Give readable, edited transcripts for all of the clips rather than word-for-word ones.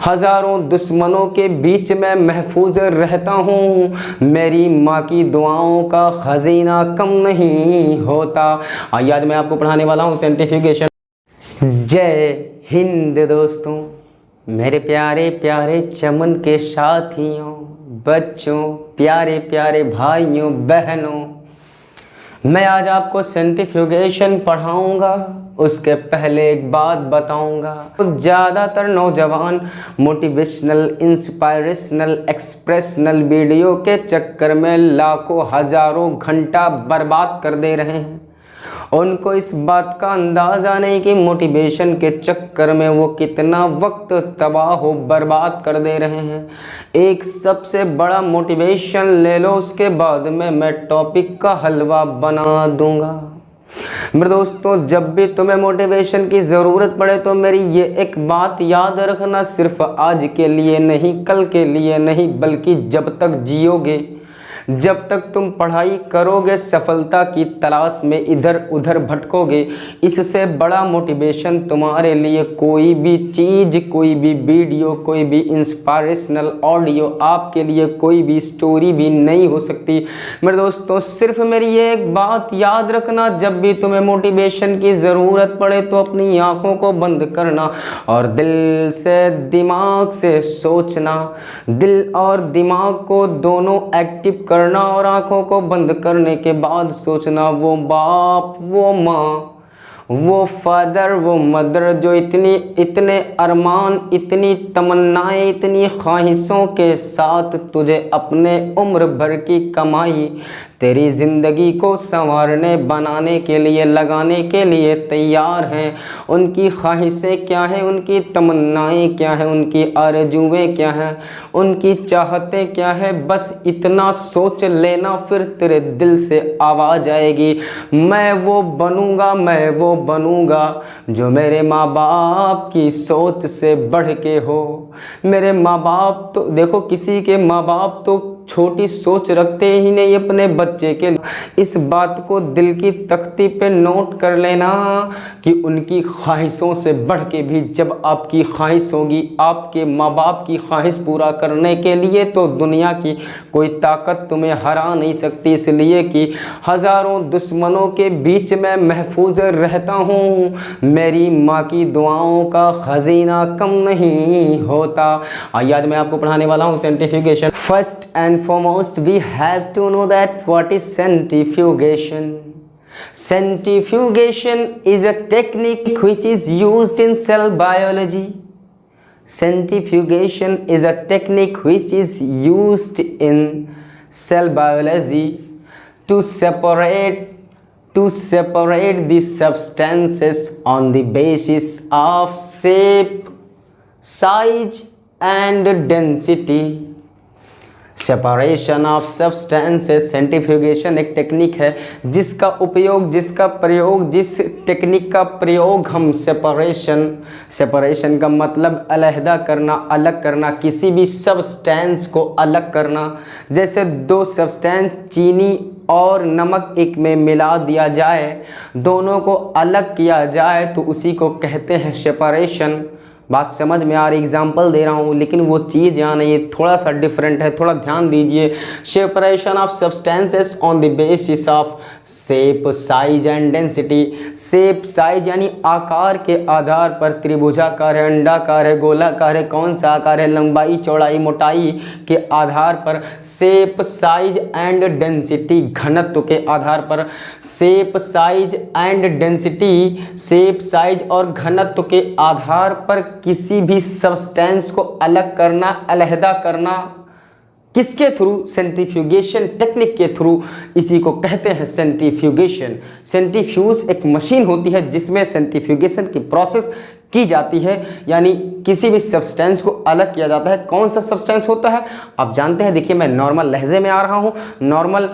हजारों दुश्मनों के बीच में महफूज रहता हूँ। मेरी माँ की दुआओं का खजीना कम नहीं होता। आइए आज मैं आपको पढ़ाने वाला हूँ साइंटिफिकेशन। जय हिंद दोस्तों, मेरे प्यारे प्यारे चमन के साथियों, बच्चों, प्यारे प्यारे भाइयों बहनों, मैं आज आपको सेंट्रीफ्यूगेशन पढ़ाऊंगा। उसके पहले एक बात बताऊंगा। ज़्यादातर नौजवान मोटिवेशनल, इंस्पायरेशनल, एक्सप्रेशनल वीडियो के चक्कर में लाखों हजारों घंटा बर्बाद कर दे रहे हैं। उनको इस बात का अंदाज़ा नहीं कि मोटिवेशन के चक्कर में वो कितना वक्त तबाह हो बर्बाद कर दे रहे हैं। एक सबसे बड़ा मोटिवेशन ले लो, उसके बाद में मैं टॉपिक का हलवा बना दूंगा। मेरे दोस्तों, जब भी तुम्हें मोटिवेशन की ज़रूरत पड़े तो मेरी ये एक बात याद रखना, सिर्फ आज के लिए नहीं, कल के लिए नहीं, बल्कि जब तक जियोगे, जब तक तुम पढ़ाई करोगे, सफलता की तलाश में इधर उधर भटकोगे, इससे बड़ा मोटिवेशन तुम्हारे लिए कोई भी चीज़, कोई भी वीडियो, कोई भी इंस्पायरेशनल ऑडियो, आपके लिए कोई भी स्टोरी भी नहीं हो सकती। मेरे दोस्तों, सिर्फ मेरी ये एक बात याद रखना, जब भी तुम्हें मोटिवेशन की ज़रूरत पड़े तो अपनी आँखों को बंद करना और दिल से, दिमाग से सोचना। दिल और दिमाग को दोनों एक्टिव करना और आंखों को बंद करने के बाद सोचना, वो बाप, वो माँ, वो फादर, वो मदर जो इतने अरमान, इतनी तमन्नाएं, इतनी ख्वाहिशों के साथ तुझे अपने उम्र भर की कमाई, तेरी ज़िंदगी को संवारने, बनाने के लिए, लगाने के लिए तैयार हैं। उनकी ख्वाहिशें क्या हैं, उनकी तमन्नाएं क्या हैं, उनकी आरज़ुएं क्या हैं, उनकी चाहतें क्या हैं, बस इतना सोच लेना, फिर तेरे दिल से आवाज़ आएगी, मैं वो बनूंगा, मैं वो बनूंगा जो मेरे माँ बाप की सोच से बढ़ के हो। मेरे माँ बाप तो देखो, किसी के माँ बाप तो छोटी सोच रखते ही नहीं अपने बच्चे के लिए। इस बात को दिल की तख्ती पे नोट कर लेना कि उनकी ख्वाहिशों से बढ़ के भी जब आपकी ख्वाहिश होगी, आपके माँ बाप की ख्वाहिश पूरा करने के लिए, तो दुनिया की कोई ताकत तुम्हें हरा नहीं सकती। इसलिए कि हज़ारों दुश्मनों के बीच में महफूज रहता हूँ। मेरी माँ की दुआओं का खजीना कम नहीं होता। आइए आज मैं आपको पढ़ाने वाला हूँ साइंटिफिकेशन। First and foremost we have to know that what is centrifugation. Centrifugation is a technique which is used in cell biology. Centrifugation is a technique which is used in cell biology to separate the substances on the basis of shape, size and density. Separation of substances. Centrifugation एक technique है जिसका उपयोग, जिस technique का प्रयोग हम separation का मतलब अलहदा करना, अलग करना, किसी भी सब्सटेंस को अलग करना। जैसे दो सब्सटेंस चीनी और नमक एक में मिला दिया जाए, दोनों को अलग किया जाए, तो उसी को कहते हैं सेपरेशन। बात समझ में आ रही? एग्जाम्पल दे रहा हूँ, लेकिन वो चीज़ यहाँ नहीं, थोड़ा सा डिफरेंट है, थोड़ा ध्यान दीजिए। Separation of substances on the basis of shape, size and density. Shape, size यानी आकार के आधार पर, त्रिभुजाकार है, अंडाकार है, गोलाकार है, कौन सा आकार है, लंबाई, चौड़ाई, मोटाई के आधार पर। शेप, साइज एंड डेंसिटी, घनत्व के आधार पर। Shape, size and density, shape, size और घनत्व के आधार पर किसी भी सब्सटेंस को अलग करना, अलहदा करना। किसके थ्रू? सेंट्रीफ्यूगेशन टेक्निक के थ्रू। इसी को कहते हैं सेंट्रीफ्यूगेशन। सेंट्रीफ्यूज एक मशीन होती है जिसमें सेंट्रीफ्यूगेशन की प्रोसेस की जाती है, यानी किसी भी सब्सटेंस को अलग किया जाता है। कौन सा सब्सटेंस होता है आप जानते हैं। देखिए, मैं नॉर्मल लहजे में आ रहा हूँ, नॉर्मल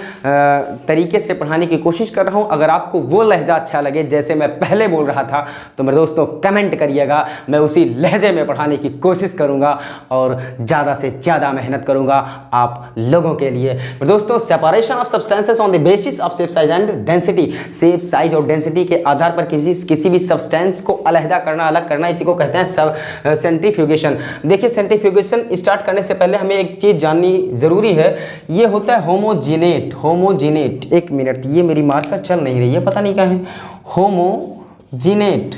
तरीके से पढ़ाने की कोशिश कर रहा हूँ। अगर आपको वो लहजा अच्छा लगे जैसे मैं पहले बोल रहा था, तो मेरे दोस्तों कमेंट करिएगा, मैं उसी लहजे में पढ़ाने की कोशिश करूँगा और ज़्यादा से ज़्यादा मेहनत करूँगा आप लोगों के लिए। मेरे दोस्तों, separation of substances on the basis of shape, size and density. Shape, size और डेंसिटी के आधार पर किसी भी सब्सटेंस को अलहदा करना, अलग करना, इसी को कहते हैं सेंट्रीफ्यूगेशन। देखिए सेंट्रीफ्यूगेशन स्टार्ट करने से पहले हमें एक चीज़ जाननी ज़रूरी है, ये होता है होमोजिनेट। होमोजिनेट, एक मिनट, ये मेरी मार्कर चल नहीं रही है, पता नहीं क्या है। होमोजिनेट,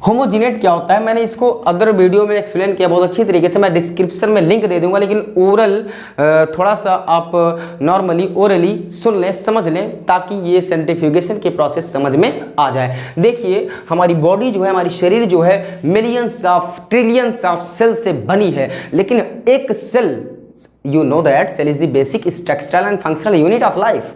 होमोजिनेट क्या होता है, मैंने इसको अदर वीडियो में एक्सप्लेन किया बहुत अच्छी तरीके से, मैं डिस्क्रिप्शन में लिंक दे दूंगा, लेकिन ओरल थोड़ा सा आप नॉर्मली ओरली सुन लें, समझ लें, ताकि ये सेंट्रीफ्यूगेशन के प्रोसेस समझ में आ जाए। देखिए हमारी बॉडी जो है, हमारी शरीर जो है, millions of trillions of cell से बनी है, लेकिन एक cell, you know that cell is the basic structural and functional unit of life.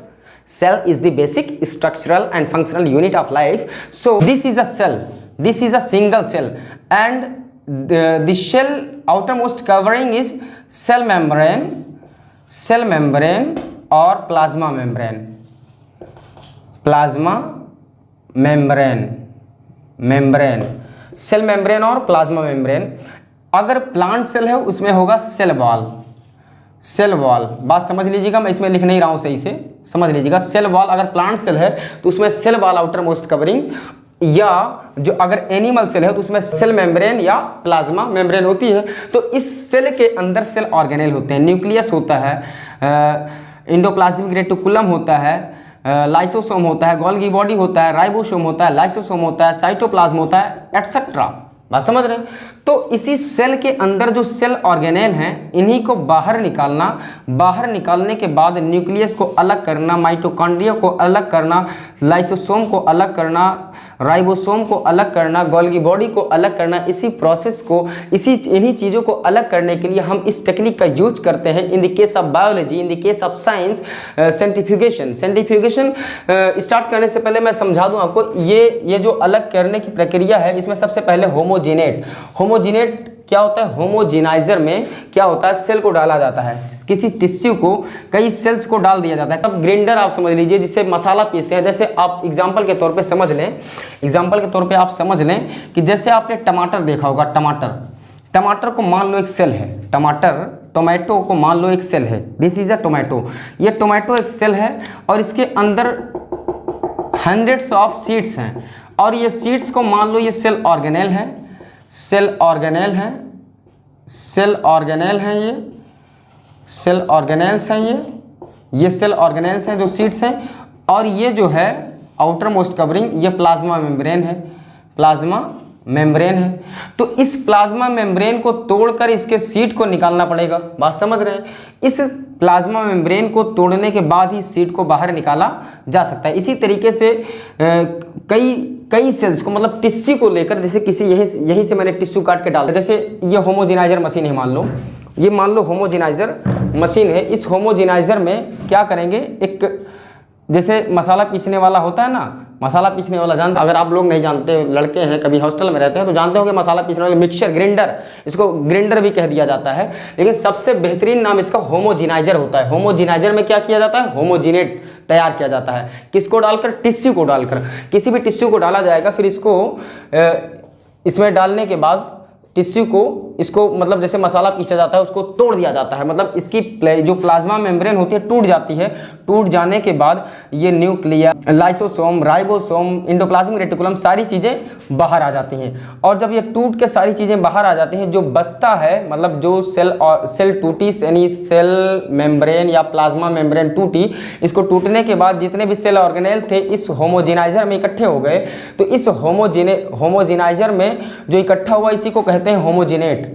Cell is the basic structural and functional unit of life. So this is a cell, this is a single cell, and the shell outermost covering is cell membrane or plasma membrane. Plasma membrane, cell membrane और plasma membrane। अगर plant cell है उसमें होगा cell wall. Cell wall, बात समझ लीजिएगा, मैं इसमें लिख नहीं रहा हूं, सही से समझ लीजिएगा। सेल वॉल अगर प्लांट सेल है तो उसमें cell wall outermost covering, या जो अगर एनिमल सेल है तो उसमें सेल मेम्ब्रेन या प्लाज्मा मेम्ब्रेन होती है। तो इस सेल के अंदर सेल ऑर्गेनेल होते हैं, न्यूक्लियस होता है, एंडोप्लाज्मिक रेटिकुलम होता है, लाइसोसोम होता है, गोल्गी बॉडी होता है, राइबोसोम होता है, लाइसोसोम होता है, साइटोप्लाज्म होता है, एटसेट्रा। बात समझ रहे हैं? तो इसी सेल के अंदर जो सेल ऑर्गेनेल हैं, इन्हीं को बाहर निकालना, बाहर निकालने के बाद न्यूक्लियस को अलग करना, माइटोकॉन्ड्रिया को अलग करना, लाइसोसोम को अलग करना, राइबोसोम को अलग करना, गोल्गी बॉडी को अलग करना, इसी प्रोसेस को, इन्हीं चीज़ों को अलग करने के लिए हम इस टेक्निक का यूज करते हैं। In the case of biology, in the case of science, centrifugation. Centrifugation start करने से पहले मैं समझा दूं आपको, ये जो अलग करने की प्रक्रिया है, इसमें सबसे पहले होमोजिनेट क्या होता है? होमोजिनाइजर में क्या होता है, सेल को डाला जाता है, किसी टिश्यू को कई सेल्स को डाल दिया जाता है। तब ग्राइंडर आप समझ लीजिए, जिससे मसाला पीसते हैं। जैसे आप एग्जांपल के तौर पे समझ लें, एग्जांपल के तौर पे आप समझ लें कि जैसे आपने टमाटर देखा होगा, टमाटर को मान लो एक सेल है, टोमेटो को मान लो एक सेल है, दिस इज अ टोमेटो। ये टोमेटो एक सेल है और इसके अंदर हंड्रेड्स ऑफ सीड्स हैं, और ये सीड्स को मान लो ये सेल ऑर्गेनेल है, सेल ऑर्गेनेल हैं ये सेल ऑर्गेनेल्स हैं जो सीड्स हैं, और ये जो है आउटर मोस्ट कवरिंग, ये प्लाज्मा मेम्ब्रेन है। तो इस प्लाज्मा मेम्ब्रेन को तोड़कर इसके सीड को निकालना पड़ेगा। बात समझ रहे हैं? इस प्लाज्मा मेम्ब्रेन को तोड़ने के बाद ही सीड को बाहर निकाला जा सकता है। इसी तरीके से कई सेल्स को, मतलब टिश्यू को लेकर, जैसे किसी यहीं से मैंने टिश्यू काट के डाल दिया, जैसे ये होमोजिनाइजर मशीन है, मान लो होमोजिनाइजर मशीन है। इस होमोजिनाइजर में क्या करेंगे, एक जैसे मसाला पीसने वाला होता है ना, मसाला पीसने वाला जानते, अगर आप लोग नहीं जानते, लड़के हैं कभी हॉस्टल में रहते हैं तो जानते होंगे, मसाला पीसने वाला मिक्सचर ग्राइंडर, इसको ग्राइंडर भी कह दिया जाता है, लेकिन सबसे बेहतरीन नाम इसका होमोजिनाइजर होता है। होमोजिनाइजर में क्या किया जाता है, होमोजिनेट तैयार किया जाता है। किसको डालकर? टिश्यू को डालकर, किसी भी टिश्यू को डाला जाएगा। फिर इसको इसमें डालने के बाद टिश्यू को, इसको मतलब जैसे मसाला पीसा जाता है उसको तोड़ दिया जाता है, मतलब इसकी जो प्लाज्मा मेम्ब्रेन होती है टूट जाती है। टूट जाने के बाद ये nuclei, lysosome, ribosome, endoplasmic reticulum, सारी चीज़ें बाहर आ जाती हैं। और जब ये टूट के सारी चीज़ें बाहर आ जाती हैं, जो बचता है, मतलब जो सेल टूटी, यानी सेल मेम्ब्रेन या प्लाज्मा मेम्ब्रेन टूटी, इसको टूटने के बाद जितने भी सेल ऑर्गेनेल थे इस होमोजिनाइजर में इकट्ठे हो गए। तो इस होमोजिनाइजर में जो इकट्ठा हुआ, इसी को कहते हैं होमोजिनेट,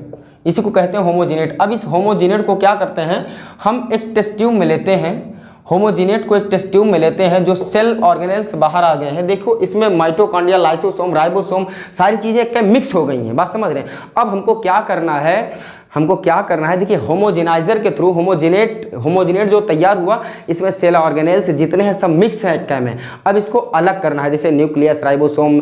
इसी को कहते हैं होमोजिनेट। अब इस होमोजिनेट को क्या करते हैं, हम एक टेस्ट ट्यूब में लेते हैं, होमोजिनेट को एक टेस्ट ट्यूब में लेते हैं, जो सेल ऑर्गेनेल्स बाहर आ गए हैं। देखो इसमें माइटोकॉन्ड्रिया, लाइसोसोम, राइबोसोम, सारी चीज़ें मिक्स हो गई हैं। बात समझ रहे हैं? अब हमको क्या करना है, देखिए होमोजिनाइजर के थ्रू होमोजिनेट जो तैयार हुआ, इसमें सेल ऑर्गेनेल्स जितने हैं सब मिक्स हैं एक में। अब इसको अलग करना है, जैसे न्यूक्लियस, राइबोसोम,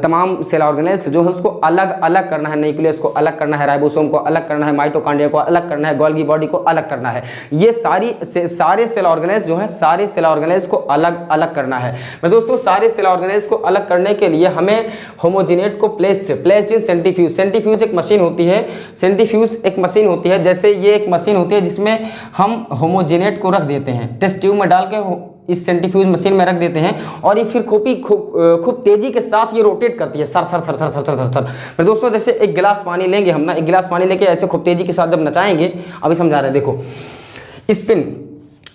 तमाम सेल ऑर्गेनेल्स जो है उसको अलग अलग करना है। न्यूक्लियस को अलग करना है, राइबोसोम को अलग करना है, माइटोकॉन्ड्रिया को अलग करना है, गोल्गी बॉडी को अलग करना है। ये सारे सेल ऑर्गेनेल्स जो हैं, सारे सेल ऑर्गेनेल्स को अलग अलग करना है। मैं दोस्तों, सारे सेल ऑर्गेनेल्स को अलग करने के लिए हमें होमोजिनेट को प्लेस्ड इन सेंट्रीफ्यूज एक मशीन होती है, सेंट्रीफ्यूज एक मशीन होती है। जैसे ये एक मशीन होती है जिसमें हम होमोजिनेट को रख देते हैं, टेस्ट ट्यूब में डाल के इस सेंट्रीफ्यूज मशीन में रख देते हैं और ये फिर खूब तेजी के साथ ये रोटेट करती है, sir sir sir sir sir sir sir sir. फिर दोस्तों जैसे एक गिलास पानी लेंगे हम ना, एक गिलास पानी लेके ऐसे खूब तेजी के साथ जब नचाएंगे, अभी समझा रहे हैं, देखो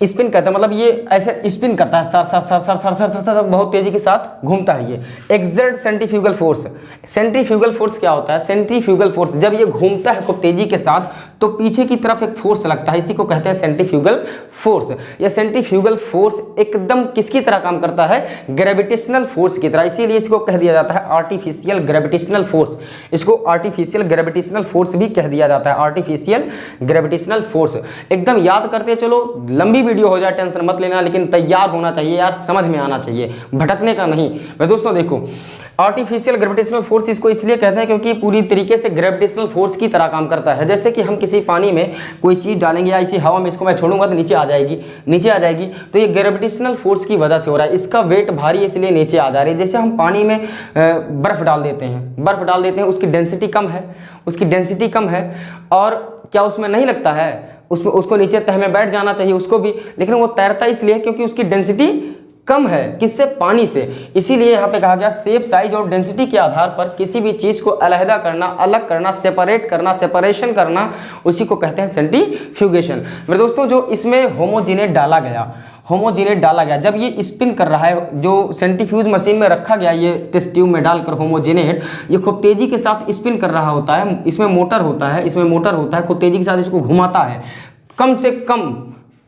स्पिन कहते हैं, मतलब ये ऐसे स्पिन करता है, sir sir sir sir sir sir sir sir, बहुत तेजी के साथ घूमता है ये। Exert centrifugal force, centrifugal force क्या होता है? सेंट्रीफ्यूगल फोर्स जब ये घूमता है खूब तेजी के साथ तो पीछे की तरफ एक फोर्स लगता है, इसी को कहते हैं सेंट्रीफ्यूगल फोर्स। यह सेंट्रीफ्यूगल फोर्स एकदम किसकी तरह काम करता है? ग्रेविटेशनल फोर्स की तरह, इसीलिए इसको कह दिया जाता है आर्टिफिशियल ग्रेविटेशनल फोर्स। इसको आर्टिफिशियल ग्रेविटेशनल फोर्स भी कह दिया जाता है, आर्टिफिशियल ग्रेविटेशनल फोर्स। एकदम याद करते चलो, लंबी वीडियो हो जाए टेंशन मत लेना, लेकिन तैयार होना चाहिए यार, समझ में आना चाहिए, भटकने का नहीं। भाई दोस्तों देखो, आर्टिफिशियल ग्रेविटेशनल फोर्स इसको इसलिए कहते हैं क्योंकि पूरी तरीके से ग्रेविटेशनल फोर्स की तरह काम करता है। जैसे कि हम किसी पानी में कोई चीज़ डालेंगे या इसी हवा में इसको मैं छोड़ूंगा तो नीचे आ जाएगी, तो ये ग्रेविटेशनल फोर्स की वजह से हो रहा है। इसका वेट भारी है इसलिए नीचे आ जा रही है। जैसे हम पानी में बर्फ़ डाल देते हैं, उसकी डेंसिटी कम है और क्या उसमें नहीं लगता है, उसको नीचे तह में बैठ जाना चाहिए उसको भी, लेकिन वो तैरता इसलिए क्योंकि उसकी डेंसिटी कम है, किससे? पानी से। इसीलिए यहाँ पे कहा गया शेप, साइज और डेंसिटी के आधार पर किसी भी चीज़ को अलहदा करना, अलग करना, सेपरेशन करना, उसी को कहते हैं सेंट्रीफ्यूगेशन। मेरे दोस्तों जो इसमें होमोजीनेट डाला गया, जब ये स्पिन कर रहा है, जो सेंट्रीफ्यूज मशीन में रखा गया ये टेस्ट ट्यूब में डालकर होमोजीनेट, ये खूब तेजी के साथ स्पिन कर रहा होता है। इसमें मोटर होता है, खूब तेजी के साथ इसको घुमाता है। कम से कम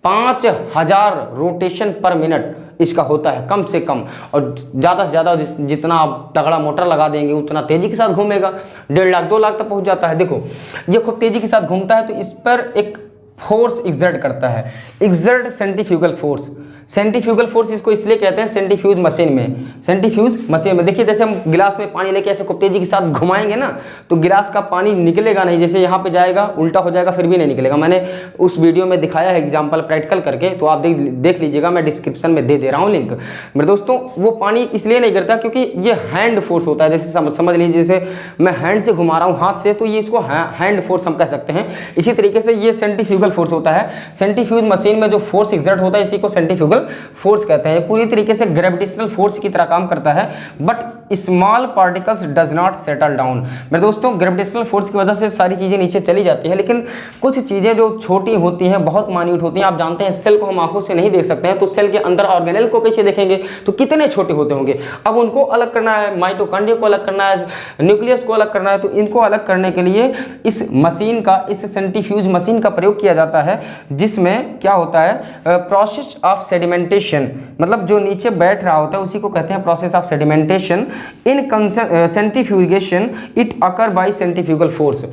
5000 रोटेशन पर मिनट इसका होता है, कम से कम, और ज़्यादा से ज़्यादा जितना आप तगड़ा मोटर लगा देंगे उतना तेज़ी के साथ घूमेगा, 1.5 लाख 2 लाख तक पहुंच जाता है। देखो ये खूब तेज़ी के साथ घूमता है तो इस पर एक फोर्स एग्जर्ट करता है, exert centrifugal force. Centrifugal force इसको इसलिए कहते हैं सेंट्रीफ्यूज मशीन में देखिए, जैसे हम गिलास में पानी लेके ऐसे खूब तेजी के साथ घुमाएंगे ना तो गिलास का पानी निकलेगा नहीं, जैसे यहाँ पे जाएगा उल्टा हो जाएगा फिर भी नहीं निकलेगा। मैंने उस वीडियो में दिखाया है एग्जाम्पल प्रैक्टिकल करके, तो आप देख लीजिएगा, मैं डिस्क्रिप्शन में दे दे रहा हूँ लिंक। मेरे दोस्तों वो पानी इसलिए नहीं गिरता क्योंकि ये हैंड फोर्स होता है। जैसे समझ लीजिए, जैसे मैं हैंड से घुमा रहा हूँ हाथ से, तो ये इसको हैंड फोर्स हम कह सकते हैं। इसी तरीके से ये सेंट्रीफ्यूगल फोर्स होता है। सेंट्रीफ्यूज मशीन में जो फोर्स एग्जर्ट होता है इसी को सेंट्रीफ्यूगल फोर्स कहते हैं। पूरी तरीके से ग्रेविटेशनल फोर्स की तरह काम करता है, but small particles does not settle down. मेरे दोस्तों ग्रेविटेशनल फोर्स की वजह से सारी चीजें नीचे चली जाती है, लेकिन कुछ चीजें जो छोटी होती हैं, बहुत माइन्यूट होती हैं। आप जानते हैं सेल को हम आंखों से नहीं देख सकते हैं, तो सेल के अंदर ऑर्गेनेल को कैसे देखेंगे, तो कितने छोटे होते होंगे। अब उनको अलग करना है, माइटोकॉन्ड्रिया को अलग करना है, न्यूक्लियस को अलग करना है, तो इनको अलग करने के लिए इस मशीन का, इस सेंट्रीफ्यूज मशीन का प्रयोग किया जाता है, जिसमें क्या होता है, प्रोसेस ऑफ सेडिमेंटेशन, मतलब जो नीचे बैठ रहा होता है उसी को कहते हैं process of sedimentation. In centrifugation it occur by centrifugal force.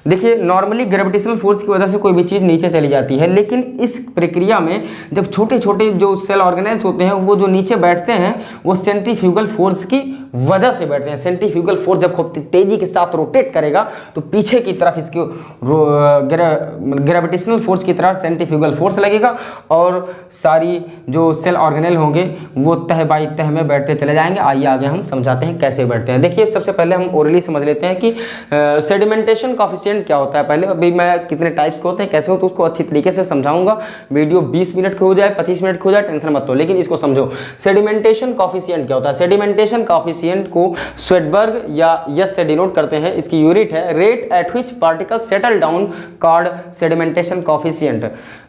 देखिए नॉर्मली ग्रेविटेशनल फोर्स की वजह से कोई भी चीज़ नीचे चली जाती है, लेकिन इस प्रक्रिया में जब छोटे छोटे जो सेल ऑर्गेनेल्स होते हैं वो जो नीचे बैठते हैं वो सेंट्रीफ्यूगल फोर्स की वजह से बैठते हैं। सेंट्रीफ्यूगल फोर्स जब खूब तेजी के साथ रोटेट करेगा तो पीछे की तरफ इसके ग्रेविटेशनल फोर्स की तरह सेंट्रीफ्यूगल फोर्स लगेगा और सारी जो सेल ऑर्गेनेल होंगे वो तह बाई तह में बैठते चले जाएंगे। आइए आगे हम समझाते हैं कैसे बैठते हैं। देखिए सबसे पहले हम ओरली समझ लेते हैं कि सेडिमेंटेशन कॉफिशिएंट क्या होता है। पहले अभी मैं कितने टाइप्स के होते हैं, कैसे होते हैं, उसको अच्छी तरीके से समझाऊंगा। वीडियो 20 मिनट की हो जाए, 25 मिनट की हो जाए, टेंशन मत लो, लेकिन इसको समझो। सेडिमेंटेशन कॉफिशिएंट क्या होता है। सेडिमेंटेशन कॉफिशिएंट को स्वेडबर्ग या यस से डिनोट करते हैं। इसकी यूनिट है rate at which particles settle down, called sedimentation coefficient.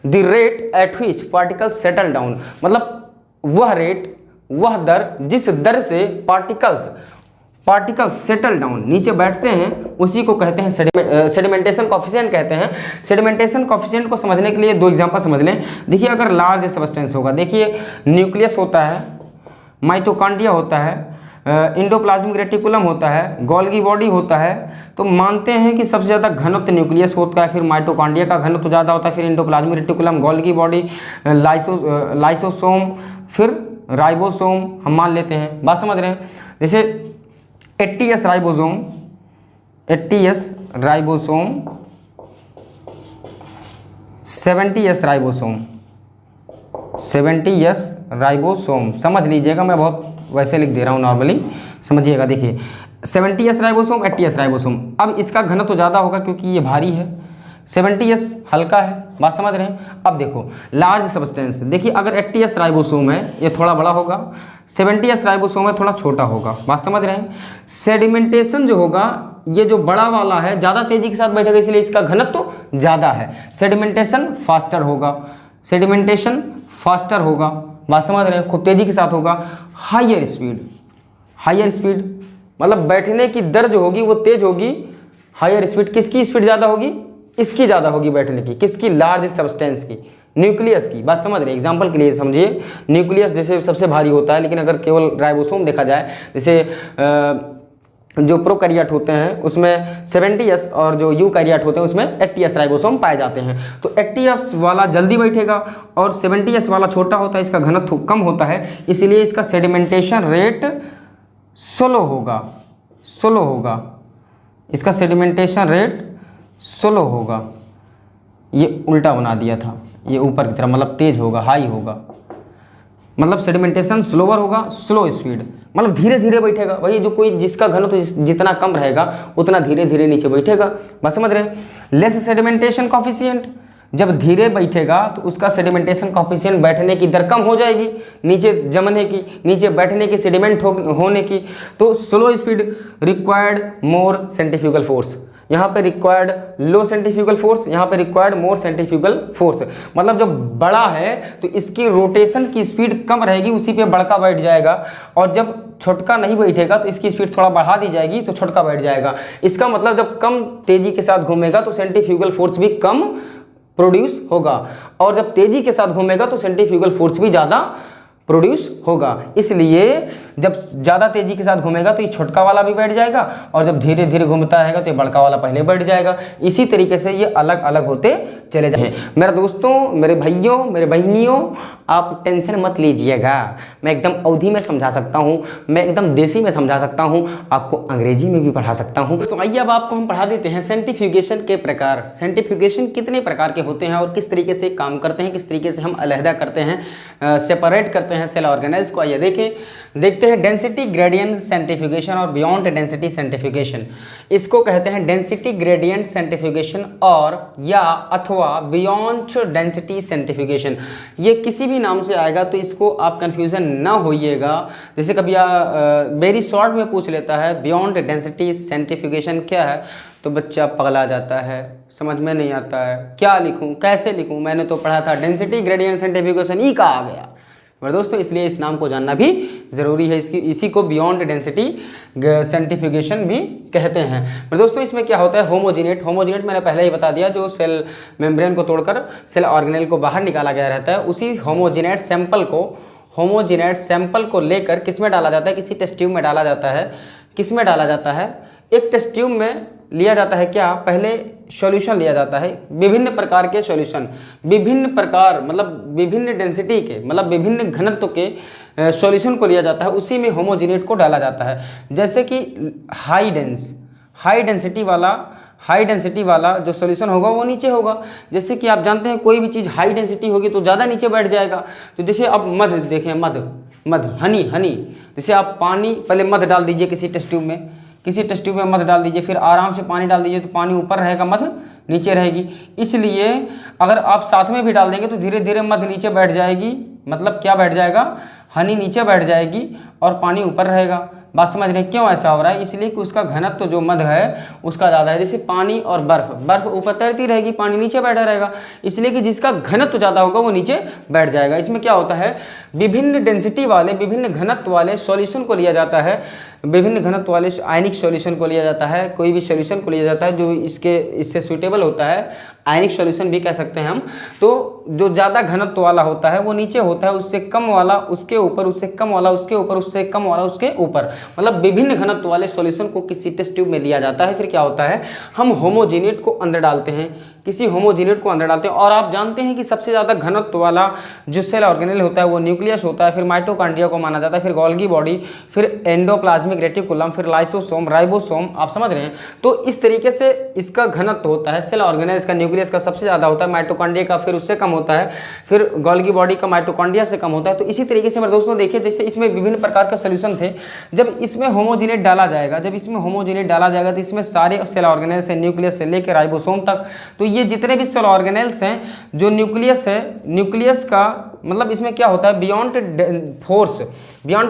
The rate at which particles settle down, मतलब वह रेट, वह दर जिस दर से पार्टिकल्स सेटल डाउन, नीचे बैठते हैं, उसी को कहते हैं सेडिमेंटेशन कॉफिशिएंट कहते हैं। सेडिमेंटेशन कॉफिशिएंट को समझने के लिए दो एग्जांपल समझ लें। देखिए अगर लार्ज सब्सटेंस होगा, देखिए न्यूक्लियस होता है, माइटोकॉन्ड्रिया होता है, इंडोप्लाज्मिक रेटिकुलम होता है, गोल्गी बॉडी होता है, तो मानते हैं कि सबसे ज़्यादा घनत्व न्यूक्लियस होता है, फिर माइटोकॉन्ड्रिया का घनत्व ज़्यादा होता है, फिर endoplasmic reticulum, Golgi body, lysosome, फिर राइबोसोम हम मान लेते हैं। बात समझ रहे हैं। जैसे 80s ribosome, 80s ribosome, 70s ribosome, 70s ribosome समझ लीजिएगा, मैं बहुत वैसे लिख दे रहा हूँ नॉर्मली, समझिएगा। देखिए 70s राइबोसोम, 80s राइबोसोम। अब इसका घनत्व तो ज़्यादा होगा क्योंकि ये भारी है, 70s हल्का है, बात समझ रहे हैं। अब देखो लार्ज सब्सटेंस, देखिए अगर 80s राइबोसोम है ये थोड़ा बड़ा होगा, 70s राइबोसोम है थोड़ा छोटा होगा, बात समझ रहे हैं। सेडिमेंटेशन जो होगा ये जो बड़ा वाला है ज़्यादा तेजी के साथ बैठेगा, इसलिए इसका घनत्व तो ज़्यादा है, सेडिमेंटेशन फास्टर होगा, सेडिमेंटेशन फास्टर होगा, बात समझ रहे हैं, खूब तेजी के साथ होगा। हायर स्पीड, हायर स्पीड मतलब बैठने की दर जो होगी वो तेज होगी। हायर स्पीड, किसकी स्पीड ज़्यादा होगी? इसकी ज़्यादा होगी बैठने की, किसकी? लार्ज सब्सटेंस की, न्यूक्लियस की, बात समझ रहे हैं। एग्जांपल के लिए समझिए, न्यूक्लियस जैसे सबसे भारी होता है, लेकिन अगर केवल राइबोसोम देखा जाए, जैसे जो प्रोकैरियोट होते हैं उसमें 70s और जो यूकैरियोट होते हैं उसमें 80s राइबोसोम पाए जाते हैं। तो 80s वाला जल्दी बैठेगा और 70s वाला छोटा होता है, इसका घनत्व कम होता है, इसलिए इसका सेडिमेंटेशन रेट स्लो होगा, स्लो होगा, इसका सेडिमेंटेशन रेट स्लो होगा। ये उल्टा बना दिया था, ये ऊपर की तरफ, मतलब तेज होगा, हाई होगा, मतलब सेडिमेंटेशन स्लोअर होगा, स्लो स्पीड मतलब धीरे धीरे बैठेगा। वही जो कोई जिसका घनत्व जितना कम रहेगा उतना धीरे धीरे नीचे बैठेगा, बस समझ रहे हैं। लेस सेडिमेंटेशन कॉफिशिएंट, जब धीरे बैठेगा तो उसका सेडिमेंटेशन कॉफिशिएंट बैठने की दर कम हो जाएगी, नीचे जमने की, नीचे बैठने की, सेडिमेंट होने की। तो स्लो स्पीड रिक्वायर्ड मोर सेंट्रीफ्यूगल फोर्स, यहाँ पे रिक्वायर्ड लो सेंट्रीफ्यूगल फोर्स, यहाँ पे रिक्वायर्ड मोर सेंट्रीफ्यूगल फोर्स। मतलब जो बड़ा है तो इसकी रोटेशन की स्पीड कम रहेगी, उसी पे बड़का बैठ जाएगा, और जब छोटका नहीं बैठेगा तो इसकी स्पीड थोड़ा बढ़ा दी जाएगी तो छोटका बैठ जाएगा। इसका मतलब जब कम तेजी के साथ घूमेगा तो सेंट्रीफ्यूगल फोर्स भी कम प्रोड्यूस होगा, और जब तेजी के साथ घूमेगा तो सेंट्रीफ्यूगल फोर्स भी ज़्यादा प्रोड्यूस होगा। इसलिए जब ज़्यादा तेजी के साथ घूमेगा तो ये छोटका वाला भी बैठ जाएगा, और जब धीरे धीरे घूमता रहेगा तो ये बड़का वाला पहले बैठ जाएगा। इसी तरीके से ये अलग अलग होते चले जाएंगे। मेरे दोस्तों, मेरे भाइयों, मेरे बहनियों, आप टेंशन मत लीजिएगा, मैं एकदम अवधि में समझा सकता हूँ, मैं एकदम देसी में समझा सकता हूँ, आपको अंग्रेजी में भी पढ़ा सकता हूँ। तो आइए अब आपको हम पढ़ा देते हैं सेंट्रीफ्यूगेशन के प्रकार। सेंट्रीफ्यूगेशन कितने प्रकार के होते हैं और किस तरीके से काम करते हैं, किस तरीके से हम अलहदा करते हैं, सेपरेट करते हैं सेल ऑर्गेनेल्स को। आइए देखते हैं डेंसिटी ग्रेडियंट सेंट्रीफ्यूगेशन और बियॉन्ड डेंसिटी सेंट्रीफ्यूगेशन। इसको कहते हैं डेंसिटी ग्रेडियंट सेंट्रीफ्यूगेशन और या अथवा बियॉन्ड डेंसिटी सेंट्रीफ्यूगेशन। ये किसी भी नाम से आएगा तो इसको आप कंफ्यूजन ना होइएगा। जैसे कभी वेरी शॉर्ट में पूछ लेता है बियॉन्ड डेंसिटी सेंट्रीफ्यूगेशन क्या है, तो बच्चा पगला जाता है, समझ में नहीं आता है, क्या लिखूं, कैसे लिखूं, मैंने तो पढ़ा था डेंसिटी ग्रेडियंट सेंट्रीफ्यूगेशन, ई कहाँ आ गया। और दोस्तों इसलिए इस नाम को जानना भी ज़रूरी है, इसी को बियॉन्ड डेंसिटी सेंट्रीफ्यूगेशन भी कहते हैं। पर दोस्तों इसमें क्या होता है, होमोजिनेट मैंने पहले ही बता दिया, जो सेल मेम्ब्रेन को तोड़कर सेल ऑर्गेनेल को बाहर निकाला गया रहता है, उसी होमोजिनेट सैंपल को लेकर किस में डाला जाता है, किसी टेस्ट ट्यूब में डाला जाता है। किस में डाला जाता है, एक टेस्ट ट्यूब में लिया जाता है क्या, पहले सॉल्यूशन लिया जाता है, विभिन्न प्रकार के सॉल्यूशन, विभिन्न प्रकार मतलब विभिन्न डेंसिटी के, मतलब विभिन्न घनत्व के सॉल्यूशन को लिया जाता है, उसी में होमोजिनेट को डाला जाता है। जैसे कि हाई डेंसिटी वाला जो सॉल्यूशन होगा वो नीचे होगा। जैसे कि आप जानते हैं कोई भी चीज़ हाई डेंसिटी होगी तो ज़्यादा नीचे बैठ जाएगा। तो जैसे आप मध देखें, मध हनी, जैसे आप पानी पहले मध डाल दीजिए किसी टेस्ट ट्यूब में, मध डाल दीजिए, फिर आराम से पानी डाल दीजिए, तो पानी ऊपर रहेगा, मध नीचे रहेगी। इसलिए अगर आप साथ में भी डाल देंगे तो धीरे धीरे मध नीचे बैठ जाएगी, मतलब क्या बैठ जाएगा, हनी नीचे बैठ जाएगी और पानी ऊपर रहेगा। बात समझ रहे हैं क्यों ऐसा हो रहा है, इसलिए कि उसका घनत्व जो मध है उसका ज़्यादा है। जैसे पानी और बर्फ़ ऊपर तैरती रहेगी, पानी नीचे बैठा रहेगा, इसलिए कि जिसका घनत्व ज़्यादा होगा वो नीचे बैठ जाएगा। इसमें क्या होता है, विभिन्न डेंसिटी वाले, विभिन्न घनत्व वाले सॉल्यूशन को लिया जाता है, विभिन्न घनत्व वाले आयनिक सॉल्यूशन को लिया जाता है, कोई भी सॉल्यूशन को लिया जाता है जो इससे सूटेबल होता है, आयनिक सॉल्यूशन भी कह सकते हैं हम। तो जो ज़्यादा घनत्व वाला होता है वो नीचे होता है, उससे कम वाला उसके ऊपर, उससे कम वाला उसके ऊपर, उससे कम वाला उसके ऊपर, मतलब विभिन्न घनत्व वाले सॉल्यूशन को किसी टेस्ट ट्यूब में लिया जाता है। फिर क्या होता है, हम होमोजिनेट को अंदर डालते हैं, किसी होमोजिनेट को अंदर डालते हैं। और आप जानते हैं कि सबसे ज़्यादा घनत्व वाला जो सेल ऑर्गेनेल होता है वो न्यूक्लियस होता है, फिर माइटोकॉन्ड्रिया को माना जाता है, फिर गोल्गी बॉडी, फिर एंडोप्लाज्मिक रेटिकुलम, फिर लाइसोसोम, राइबोसोम, आप समझ रहे हैं। तो इस तरीके से इसका घनत्व होता है सेल ऑर्गेनेल्स का, न्यूक्लियस न्यूक्लियस का सबसे ज़्यादा होता है, माइटोकॉन्ड्रिया का फिर उससे कम होता है, फिर गोल्गी बॉडी का माइटोकॉन्ड्रिया से कम होता है। तो इसी तरीके से मेरे दोस्तों देखिए, जैसे इसमें विभिन्न प्रकार का सोल्यूशन थे, जब इसमें होमोजेनेट डाला जाएगा, जब इसमें होमोजेनेट डाला जाएगा तो इसमें सारे सेल ऑर्गेनेल्स हैं, न्यूक्लियस से लेकर राइबोसोम तक। तो ये जितने भी सेल ऑर्गेनेल्स हैं, जो न्यूक्लियस है, न्यूक्लियस का मतलब इसमें क्या होता है, buoyant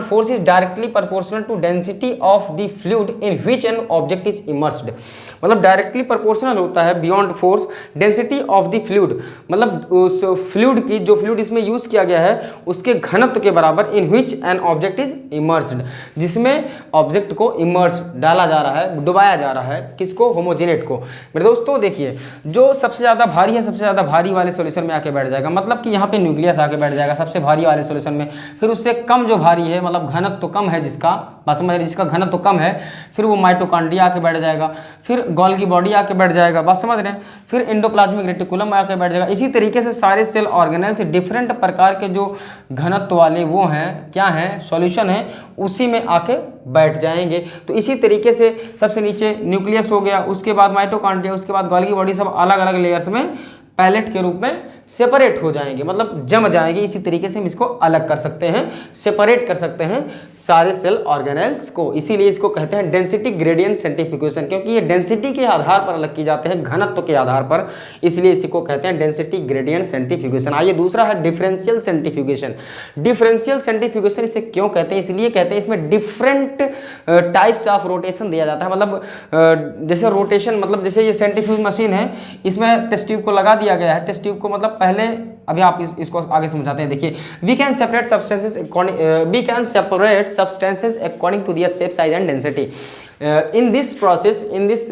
force is directly proportional to density of the fluid in which an object is immersed. मतलब डायरेक्टली प्रोपोर्शनल होता है buoyant force density of the fluid, मतलब उस फ्लूइड की, जो फ्लूइड इसमें यूज़ किया गया है उसके घनत्व के बराबर, इन which an object is immersed, जिसमें ऑब्जेक्ट को इमर्स डाला जा रहा है, डुबाया जा रहा है, किसको, होमोजेनेट को। मेरे दोस्तों देखिए, जो सबसे ज़्यादा भारी है, सबसे ज़्यादा भारी वाले सॉल्यूशन में आके बैठ जाएगा, मतलब कि यहाँ पे न्यूक्लियस आके बैठ जाएगा सबसे भारी वाले सॉल्यूशन में। फिर उससे कम जो भारी है, मतलब घनत्व तो कम है जिसका, बात समझ रहे, जिसका घनत्व तो कम है, फिर वो माइटोकॉन्ड्रिया आके बैठ जाएगा, फिर गोल्गी बॉडी आके बैठ जाएगा, बात समझ रहे हैं, फिर एंडोप्लाज्मिक रेटिकुलम आके बैठ जाएगा। इसी तरीके से सारे सेल ऑर्गेनेल्स डिफरेंट प्रकार के जो घनत्व वाले वो हैं, क्या हैं, सॉल्यूशन हैं, उसी में आके बैठ जाएंगे। तो इसी तरीके से सबसे नीचे न्यूक्लियस हो गया, उसके बाद माइटोकॉन्ड्रिया, उसके बाद गोल्गी बॉडी, सब अलग अलग लेयर्स में पैलेट के रूप में सेपरेट हो जाएंगे, मतलब जम जाएंगे। इसी तरीके से हम इसको अलग कर सकते हैं, सेपरेट कर सकते हैं सारे सेल ऑर्गेनेल्स को। इसीलिए इसको कहते हैं डेंसिटी ग्रेडियंट सेंट्रीफ्यूगेशन, क्योंकि ये डेंसिटी के आधार पर अलग की जाते हैं, घनत्व के आधार पर, इसलिए इसी को कहते हैं डेंसिटी ग्रेडियंट सेंट्रीफ्यूगेशन। आइए दूसरा है डिफरेंशियल सेंट्रीफ्यूगेशन। डिफरेंशियल सेंट्रीफ्यूगेशन इसे क्यों कहते हैं, इसलिए कहते हैं इसमें डिफरेंट टाइप्स ऑफ रोटेशन दिया जाता है। मतलब जैसे रोटेशन, मतलब जैसे ये सेंट्रीफ्यूज मशीन है, इसमें टेस्ट ट्यूब को लगा दिया गया है। टेस्ट ट्यूब को मतलब पहले, अभी आप इसको आगे समझाते हैं। देखिए, we can separate substances according to their shape, size and density. In this process, in this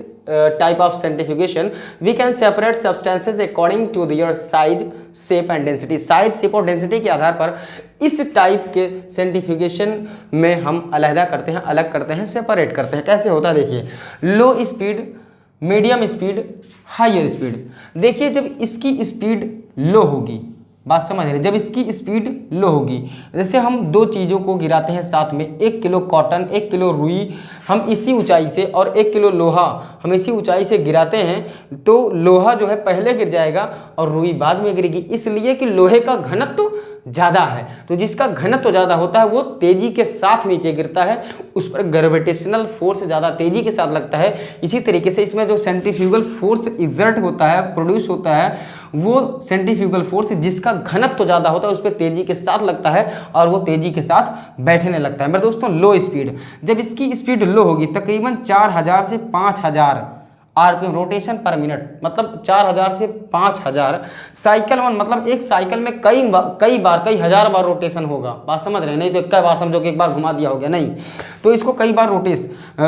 type of centrifugation, we can separate substances according to their size, shape and density. Size, shape और density के आधार पर इस type के centrifugation में हम अलग करते हैं, सेपरेट करते हैं। कैसे होता है देखिए, low speed, medium speed, higher speed. देखिए, जब इसकी स्पीड लो होगी, बात समझ रहे, जब इसकी स्पीड लो होगी, जैसे हम दो चीज़ों को गिराते हैं साथ में, 1 किलो कॉटन, 1 किलो रुई हम इसी ऊंचाई से, और 1 किलो लोहा हम इसी ऊंचाई से गिराते हैं, तो लोहा जो है पहले गिर जाएगा और रुई बाद में गिरेगी, इसलिए कि लोहे का घनत्व ज़्यादा है। तो जिसका घनत्व ज़्यादा होता है वो तेज़ी के साथ नीचे गिरता है, उस पर ग्रेविटेशनल फोर्स ज़्यादा तेज़ी के साथ लगता है। इसी तरीके से इसमें जो सेंट्रीफ्यूगल फोर्स एग्जर्ट होता है, प्रोड्यूस होता है, वो सेंट्रीफ्यूगल फोर्स जिसका घनत्व ज़्यादा होता है उस पर तेज़ी के साथ लगता है और वो तेज़ी के साथ बैठने लगता है। मेरे दोस्तों, लो स्पीड, जब इसकी स्पीड लो होगी, तकरीबन 4000 से 5000 आरपीएम रोटेशन पर मिनट, मतलब 4000 से 5000 साइकिल वन, मतलब एक साइकिल में कई हजार बार रोटेशन होगा। बात समझ रहे हैं, नहीं तो एक बार समझो कि एक बार घुमा दिया हो गया, नहीं, तो इसको कई बार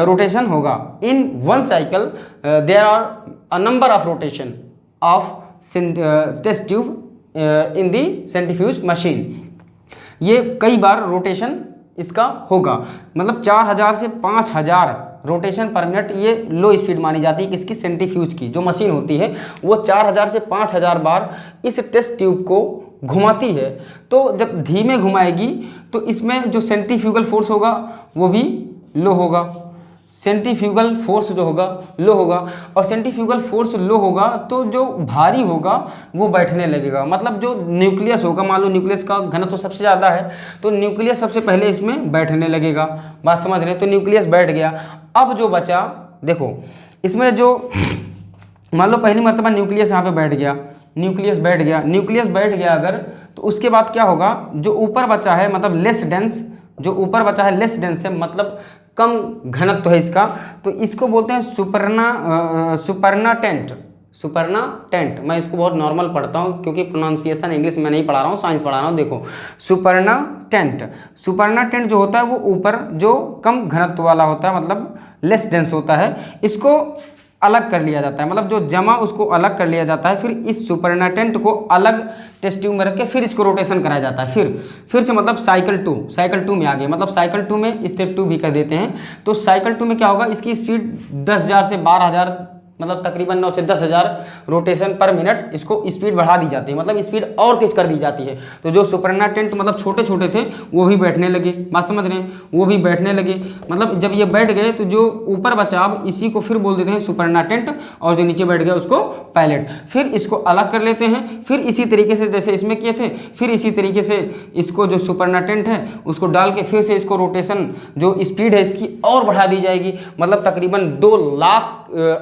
रोटेशन होगा। In one cycle there are a number of rotation of test tube in the centrifuge machine. ये कई बार रोटेशन इसका होगा, मतलब 4000 से 5000 रोटेशन पर मिनट, ये लो स्पीड मानी जाती है। किसकी, सेंट्रीफ्यूज की जो मशीन होती है वो 4000 से 5000 बार इस टेस्ट ट्यूब को घुमाती है। तो जब धीमे घुमाएगी तो इसमें जो सेंट्रीफ्यूगल फोर्स होगा वो भी लो होगा, सेंट्रीफ्यूगल फोर्स जो होगा लो होगा, और सेंट्रीफ्यूगल फोर्स लो होगा तो जो भारी होगा वो बैठने लगेगा। मतलब जो न्यूक्लियस होगा, मान लो न्यूक्लियस का घनत्व तो सबसे ज़्यादा है, तो न्यूक्लियस सबसे पहले इसमें बैठने लगेगा। बात समझ रहे हैं, तो न्यूक्लियस बैठ गया। अब जो बचा, देखो इसमें जो मान लो पहली मरतबा न्यूक्लियस यहाँ पे बैठ गया, न्यूक्लियस बैठ गया अगर, तो उसके बाद क्या होगा, जो ऊपर बचा है, मतलब लेस डेंस, जो ऊपर बचा है लेस डेंस है, मतलब कम घनत्व है इसका, तो इसको बोलते हैं सुपरनाटेंट। मैं इसको बहुत नॉर्मल पढ़ता हूँ क्योंकि प्रोनाउंसिएशन इंग्लिश में नहीं पढ़ा रहा हूँ, साइंस पढ़ा रहा हूँ। देखो, सुपरनाटेंट जो होता है वो ऊपर जो कम घनत्व वाला होता है, मतलब लेस डेंस होता है, इसको अलग कर लिया जाता है, मतलब जो जमा उसको अलग कर लिया जाता है। फिर इस सुपरनाटेंट को अलग टेस्ट ट्यूब में रख के फिर इसको रोटेशन कराया जाता है। फिर से मतलब साइकिल टू में आ गए, मतलब साइकिल 2 में स्टेप 2 भी कर देते हैं। तो साइकिल 2 में क्या होगा, इसकी स्पीड 10,000 से 12,000 मतलब तकरीबन 9 से 10,000 रोटेशन पर मिनट इसको स्पीड बढ़ा दी जाती है, मतलब स्पीड और तेज कर दी जाती है। तो जो सुपरनाटेंट मतलब छोटे छोटे थे वो भी बैठने लगे, बात समझ रहे हैं, वो भी बैठने लगे। मतलब जब ये बैठ गए तो जो ऊपर बचा अब इसी को फिर बोल देते हैं सुपरनाटेंट, और जो नीचे बैठ गया उसको पायलट। फिर इसको अलग कर लेते हैं, फिर इसी तरीके से जैसे इसमें किए थे, फिर इसी तरीके से इसको जो सुपरनाटेंट है उसको डाल के फिर से इसको रोटेशन जो स्पीड है इसकी और बढ़ा दी जाएगी। मतलब तकरीबन 2 लाख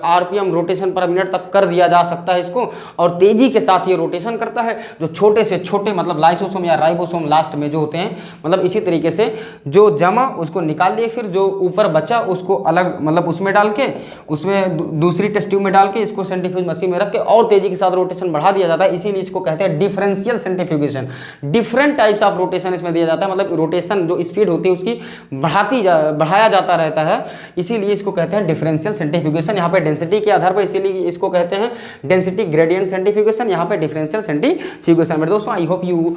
आरपीएम रोटेशन पर मिनट तक कर दिया जा सकता है इसको, और तेजी के साथ ये रोटेशन करता है। जो छोटे से छोटे मतलब लाइसोसोम या राइबोसोम लास्ट में जो होते हैं, मतलब इसी तरीके से जो जमा उसको निकाल लिए, फिर जो ऊपर बचा उसको अलग मतलब उसमें डाल के, उसमें दूसरी टेस्ट ट्यूब में डाल के इसको सेंट्रीफ्यूज मशीन में रख के और तेजी के साथ रोटेशन बढ़ा दिया जाता है। इसीलिए इसको कहते हैं differential centrifugation. Different types of rotation इसमें दिया जाता है, मतलब रोटेशन जो स्पीड होती है उसकी बढ़ाया जाता रहता है, इसीलिए इसको कहते हैं डिफरेंशियल सेंट्रीफ्यूगेशन। यहाँ पे डेंसिटी के आधार पर, इसीलिए इसको कहते हैं डेंसिटी ग्रेडियंट सेंट्रीफ्यूगेशन, यहाँ पे डिफरेंशियल सेंट्रीफ्यूगेशन। मेरे दोस्तों, I hope you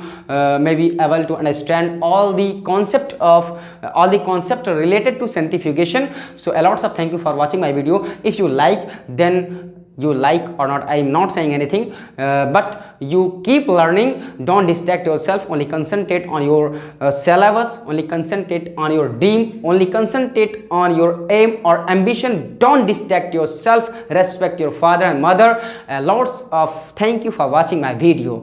may be able to understand all the concept related to centrifugation. So a lots of thank you for watching my video. If you like, then you like or not, I am not saying anything, but you keep learning. Don't distract yourself, only concentrate on your syllabus, only concentrate on your dream, only concentrate on your aim or ambition. Don't distract yourself, respect your father and mother. Lots of thank you for watching my video.